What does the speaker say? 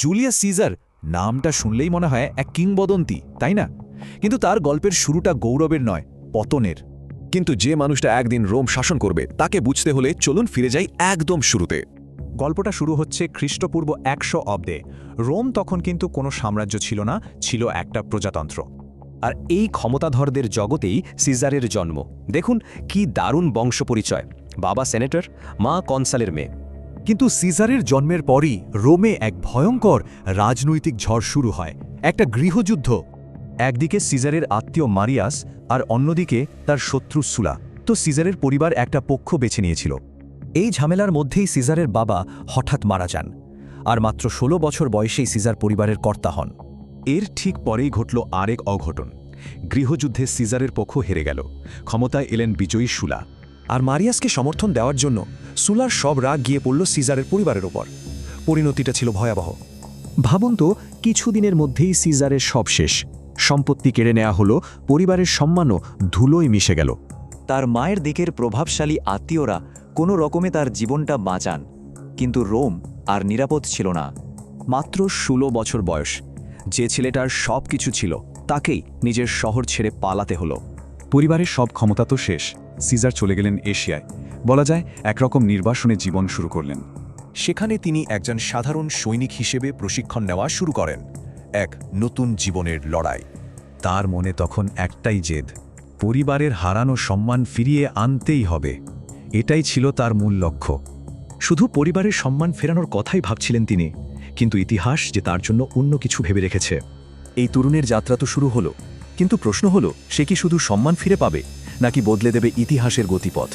Julius caesar নামটা শুনলেই মনে হয় এক কিংবদন্তি, তাই না? কিন্তু তার গল্পের শুরুটা গৌরবের নয়, পতনের। কিন্তু যে মানুষটা একদিন রোম শাসন করবে তাকে বুঝতে হলে চলুন ফিরে যাই একদম শুরুতে। গল্পটা শুরু হচ্ছে খ্রিস্টপূর্ব ১০০ অব্দে। রোম তখন কিন্তু কোনো সাম্রাজ্য ছিল না, ছিল একটা প্রজাতন্ত্র। আর এই ক্ষমতাধরদের জগতেই সিজারের জন্ম। দেখুন কি দারুণ বংশপরিচয়, বাবা সেনেটর, মা কনসালের মেয়ে। কিন্তু সিজারের জন্মের পরই রোমে এক ভয়ঙ্কর রাজনৈতিক ঝড় শুরু হয়, একটা গৃহযুদ্ধ। একদিকে সিজারের আত্মীয় মারিয়াস আর অন্যদিকে তার শত্রু সুলা। তো সিজারের পরিবার একটা পক্ষ বেছে নিয়েছিল। এই ঝামেলার মধ্যেই সিজারের বাবা হঠাৎ মারা যান, আর মাত্র ১৬ বছর বয়সেই সিজার পরিবারের কর্তা হন। এর ঠিক পরেই ঘটল আরেক অঘটন। গৃহযুদ্ধে সিজারের পক্ষ হেরে গেল, ক্ষমতায় এলেন বিজয়ী সুলা। আর মারিয়াসকে সমর্থন দেওয়ার জন্য সুলার সব রাগ গিয়ে পড়ল সিজারের পরিবারের ওপর। পরিণতিটা ছিল ভয়াবহ। ভাবুন তো, কিছুদিনের মধ্যেই সিজারের সব শেষ। সম্পত্তি কেড়ে নেওয়া হলো, পরিবারের সম্মানও ধুলোয় মিশে গেল। তার মায়ের দিকের প্রভাবশালী আত্মীয়রা কোনো রকমে তার জীবনটা বাঁচান, কিন্তু রোম আর নিরাপদ ছিল না। মাত্র ১৬ বছর বয়স, যে ছেলেটার সব কিছু ছিল তাকেই নিজের শহর ছেড়ে পালাতে হলো। পরিবারের সব ক্ষমতা তো শেষ। সিজার চলে গেলেন এশিয়ায়, বলা যায় একরকম নির্বাসনে জীবন শুরু করলেন। সেখানে তিনি একজন সাধারণ সৈনিক হিসেবে প্রশিক্ষণ নেওয়া শুরু করেন, এক নতুন জীবনের লড়াই। তার মনে তখন একটাই জেদ, পরিবারের হারানো সম্মান ফিরিয়ে আনতেই হবে। এটাই ছিল তার মূল লক্ষ্য। শুধু পরিবারের সম্মান ফেরানোর কথাই ভাবছিলেন তিনি, কিন্তু ইতিহাস যে তার জন্য অন্য কিছু ভেবে রেখেছে। এই তরুণের যাত্রা তো শুরু হলো, কিন্তু প্রশ্ন হলো, সে কি শুধু সম্মান ফিরে পাবে, নাকি বদলে দেবে ইতিহাসের গতিপথ?